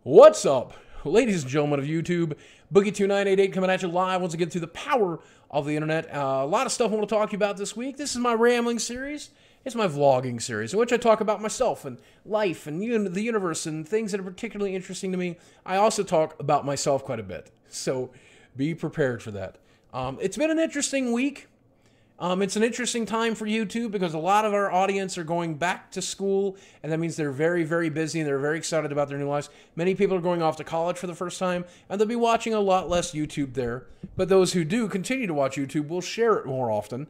What's up, ladies and gentlemen of YouTube? Boogie2988 coming at you live once again through the power of the internet. A lot of stuff I want to talk to you about this week. This is my rambling series. It's my vlogging series in which I talk about myself and life and the universe and things that are particularly interesting to me. I also talk about myself quite a bit, so be prepared for that. It's been an interesting week. It's an interesting time for YouTube because a lot of our audience are going back to school, and that means they're very, very busy and they're very excited about their new lives. Many people are going off to college for the first time, and they'll be watching a lot less YouTube there. But those who do continue to watch YouTube will share it more often.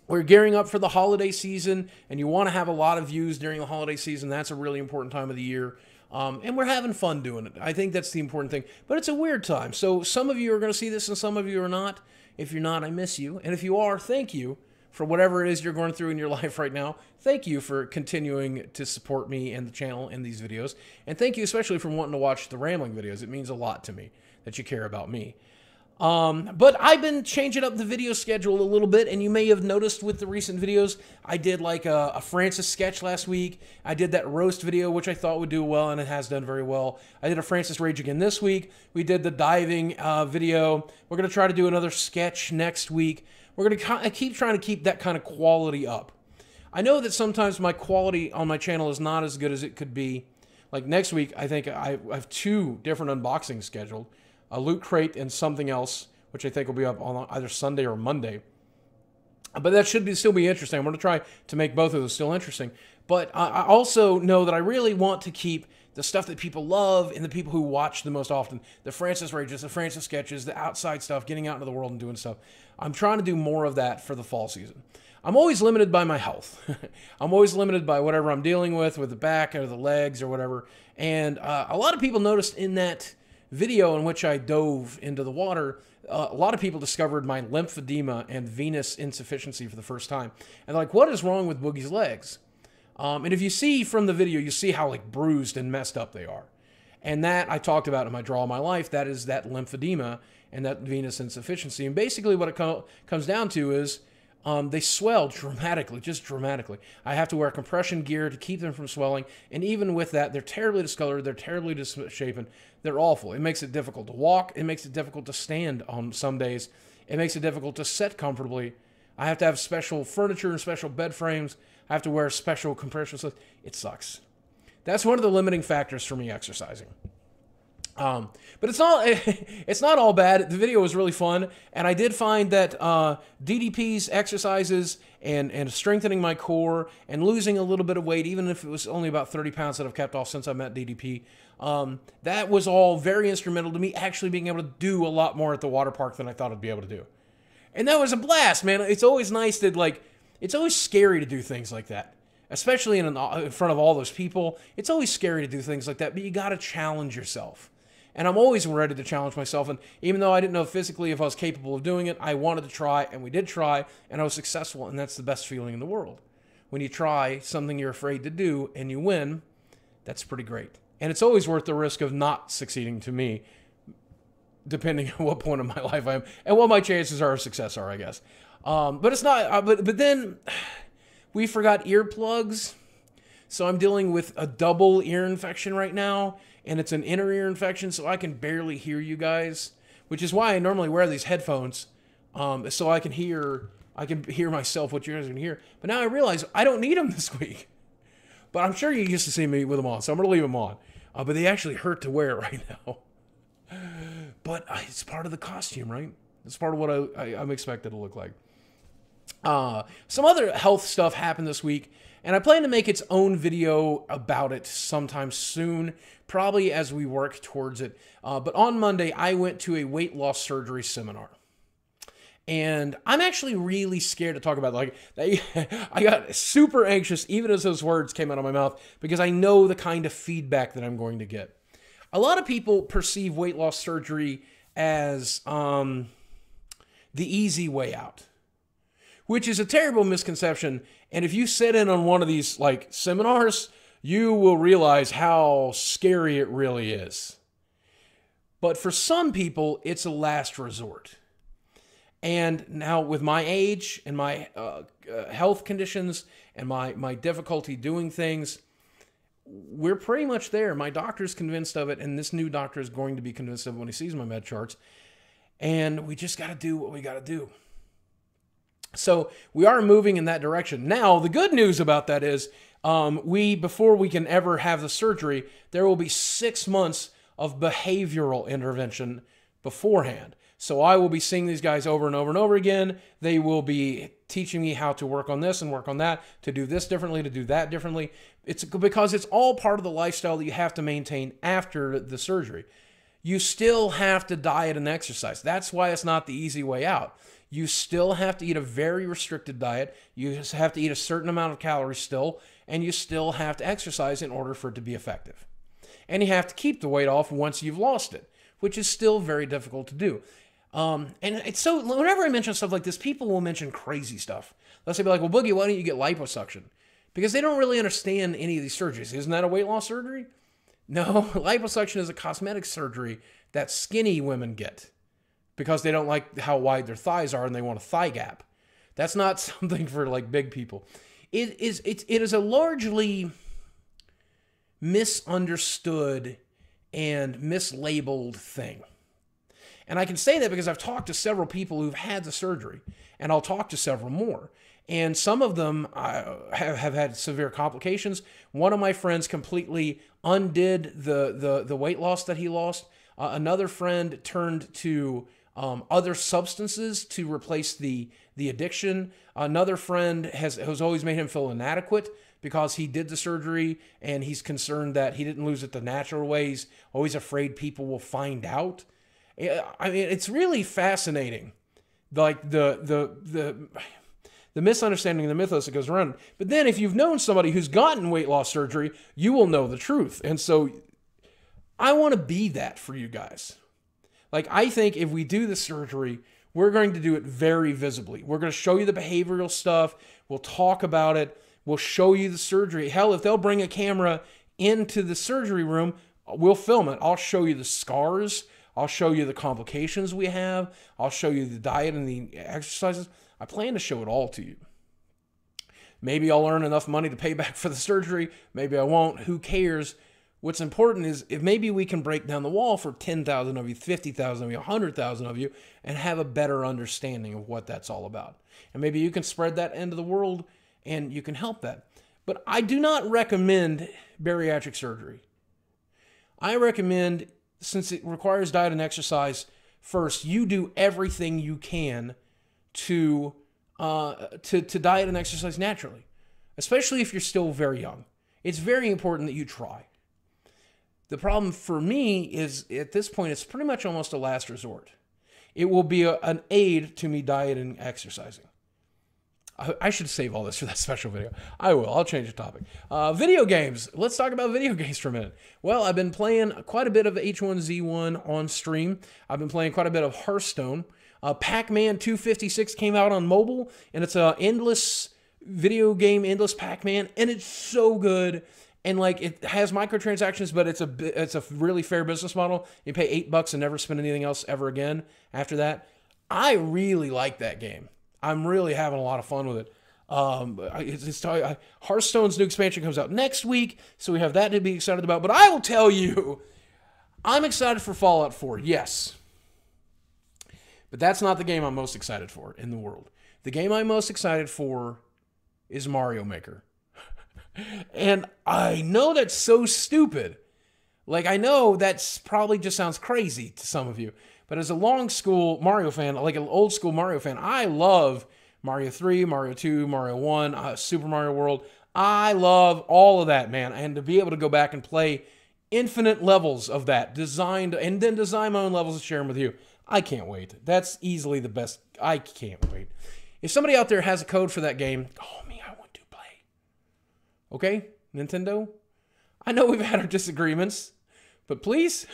We're gearing up for the holiday season, and you want to have a lot of views during the holiday season. That's a really important time of the year. And we're having fun doing it. I think that's the important thing. But it's a weird time. So some of you are going to see this and some of you are not. If you're not, I miss you. And if you are, thank you for whatever it is you're going through in your life right now. Thank you for continuing to support me and the channel and these videos. And thank you especially for wanting to watch the rambling videos. It means a lot to me that you care about me. But I've been changing up the video schedule a little bit, and you may have noticed with the recent videos, I did like a Francis sketch last week. I did that roast video, which I thought would do well, and it has done very well. I did a Francis Rage again this week. We did the diving video. We're going to try to do another sketch next week. We're going to keep trying to keep that kind of quality up. I know that sometimes my quality on my channel is not as good as it could be. Like next week, I think I have 2 different unboxings scheduled. A Loot Crate and something else, which I think will be up on either Sunday or Monday. But that should still be interesting. I'm going to try to make both of those still interesting. But I also know that I really want to keep the stuff that people love and the people who watch the most often. The Francis Rages, the Francis sketches, the outside stuff, getting out into the world and doing stuff. I'm trying to do more of that for the fall season. I'm always limited by my health. I'm always limited by whatever I'm dealing with the back or the legs or whatever. And a lot of people noticed in that video in which I dove into the water, a lot of people discovered my lymphedema and venous insufficiency for the first time. And they're like, what is wrong with Boogie's legs? And if you see from the video, you see how like bruised and messed up they are. And that I talked about in my Draw My Life. That is that lymphedema and that venous insufficiency. And basically what it comes down to is they swell dramatically, just dramatically. I have to wear compression gear to keep them from swelling, and even with that, they're terribly discolored, they're terribly misshapen, they're awful. It makes it difficult to walk, it makes it difficult to stand on some days, it makes it difficult to sit comfortably. I have to have special furniture and special bed frames, I have to wear special compression stuff. It sucks. That's one of the limiting factors for me exercising. But it's not all bad. The video was really fun, and I did find that DDP's exercises and strengthening my core and losing a little bit of weight, even if it was only about 30 pounds that I've kept off since I met DDP, that was all very instrumental to me actually being able to do a lot more at the water park than I thought I'd be able to do. And that was a blast, man. It's always nice to, like, it's always scary to do things like that. Especially in front of all those people. It's always scary to do things like that, but you got to challenge yourself. And I'm always ready to challenge myself. And even though I didn't know physically if I was capable of doing it, I wanted to try, and we did try, and I was successful. And that's the best feeling in the world. When you try something you're afraid to do and you win, that's pretty great. And it's always worth the risk of not succeeding to me, depending on what point of my life I am and what my chances are of success are, I guess. But it's not. But then we forgot earplugs. So I'm dealing with a double ear infection right now, and it's an inner ear infection, so I can barely hear you guys, which is why I normally wear these headphones, so I can hear myself, what you guys can hear. But now I realize I don't need them this week. But I'm sure you used to see me with them on, so I'm going to leave them on. But they actually hurt to wear right now. But it's part of the costume, right? It's part of what I'm expected to look like. Some other health stuff happened this week, and I plan to make its own video about it sometime soon, probably as we work towards it. But on Monday, I went to a weight loss surgery seminar. And I'm actually really scared to talk about it. Like, I got super anxious even as those words came out of my mouth because I know the kind of feedback that I'm going to get. A lot of people perceive weight loss surgery as the easy way out, which is a terrible misconception. And if you sit in on one of these like seminars, you will realize how scary it really is. But for some people, it's a last resort. And now with my age and my health conditions and my difficulty doing things, we're pretty much there. My doctor's convinced of it, and this new doctor is going to be convinced of it when he sees my med charts. And we just got to do what we got to do. So we are moving in that direction. Now, the good news about that is before we can ever have the surgery, there will be 6 months of behavioral intervention beforehand. So I will be seeing these guys over and over and over again. They will be teaching me how to work on this and work on that, to do this differently, to do that differently. It's because it's all part of the lifestyle that you have to maintain after the surgery. You still have to diet and exercise. That's why it's not the easy way out. You still have to eat a very restricted diet. You just have to eat a certain amount of calories still, and you still have to exercise in order for it to be effective. And you have to keep the weight off once you've lost it, which is still very difficult to do. And it's so, whenever I mention stuff like this, people will mention crazy stuff. They'll say, like, well, Boogie, why don't you get liposuction? Because they don't really understand any of these surgeries. Isn't that a weight loss surgery? No, liposuction is a cosmetic surgery that skinny women get because they don't like how wide their thighs are and they want a thigh gap. That's not something for like big people. It is a largely misunderstood and mislabeled thing. And I can say that because I've talked to several people who've had the surgery, and I'll talk to several more. And some of them have had severe complications. One of my friends completely undid the weight loss that he lost. Another friend turned to other substances to replace the addiction. Another friend has always made him feel inadequate because he did the surgery and he's concerned that he didn't lose it the natural way. He's always afraid people will find out. I mean, it's really fascinating, like the misunderstanding and the mythos that goes around. But then if you've known somebody who's gotten weight loss surgery, you will know the truth. And so I want to be that for you guys. Like, I think if we do the surgery, we're going to do it very visibly. We're going to show you the behavioral stuff. We'll talk about it. We'll show you the surgery. Hell, if they'll bring a camera into the surgery room, we'll film it. I'll show you the scars. I'll show you the complications we have. I'll show you the diet and the exercises. I plan to show it all to you. Maybe I'll earn enough money to pay back for the surgery. Maybe I won't. Who cares? What's important is if maybe we can break down the wall for 10,000 of you, 50,000 of you, 100,000 of you, and have a better understanding of what that's all about. And maybe you can spread that into the world and you can help that. But I do not recommend bariatric surgery. I recommend, since it requires diet and exercise, first, you do everything you can to diet and exercise naturally, especially if you're still very young. It's very important that you try. The problem for me is, at this point, it's pretty much almost a last resort. It will be an aid to me dieting and exercising. I should save all this for that special video. I will. I'll change the topic. Video games. Let's talk about video games for a minute. Well, I've been playing quite a bit of H1Z1 on stream. I've been playing quite a bit of Hearthstone. Pac-Man 256 came out on mobile, and it's an endless video game, endless Pac-Man, and it's so good. And like, it has microtransactions, but it's a really fair business model. You pay $8 and never spend anything else ever again after that. I really like that game. I'm really having a lot of fun with it. Hearthstone's new expansion comes out next week, so we have that to be excited about. But I will tell you, I'm excited for Fallout 4, yes. But that's not the game I'm most excited for in the world. The game I'm most excited for is Mario Maker. And I know that's so stupid. Like, I know that's probably just sounds crazy to some of you. But as a long school Mario fan, like an old school Mario fan, I love Mario 3, Mario 2, Mario 1, Super Mario World. I love all of that, man. And to be able to go back and play infinite levels of that, designed, and then design my own levels and share them with you. I can't wait. That's easily the best. I can't wait. If somebody out there has a code for that game, call me. I want to play. Okay, Nintendo? I know we've had our disagreements, but please.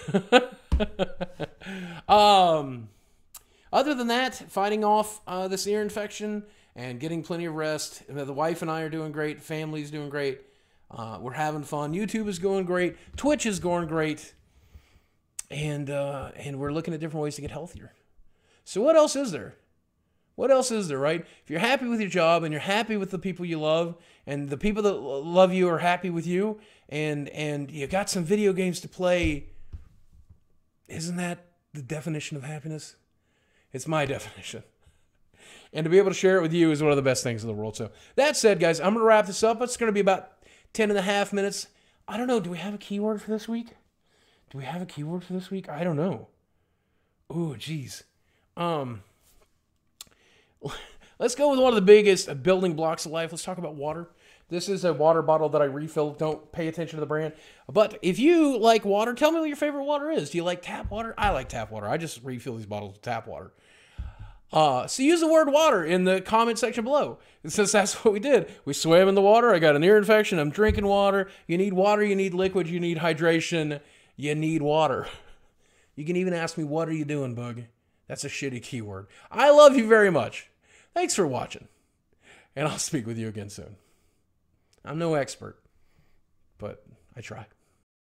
Other than that, fighting off this ear infection and getting plenty of rest. The wife and I are doing great. Family's doing great. We're having fun. YouTube is going great. Twitch is going great. And we're looking at different ways to get healthier. So what else is there? What else is there, right? If you're happy with your job and you're happy with the people you love and the people that love you are happy with you and you got some video games to play, isn't that the definition of happiness? It's my definition. And to be able to share it with you is one of the best things in the world. So that said, guys, I'm going to wrap this up. It's going to be about 10 and a half minutes. I don't know. Do we have a keyword for this week? Do we have a keyword for this week? I don't know. Ooh, geez. Let's go with one of the biggest building blocks of life. Let's talk about water. This is a water bottle that I refill. Don't pay attention to the brand. But if you like water, tell me what your favorite water is. Do you like tap water? I like tap water. I just refill these bottles with tap water. So use the word water in the comment section below. Since that's what we did. We swam in the water. I got an ear infection. I'm drinking water. You need water. You need liquid. You need hydration. You need water. You can even ask me, what are you doing, Bug? That's a shitty keyword. I love you very much. Thanks for watching. And I'll speak with you again soon. I'm no expert, but I try.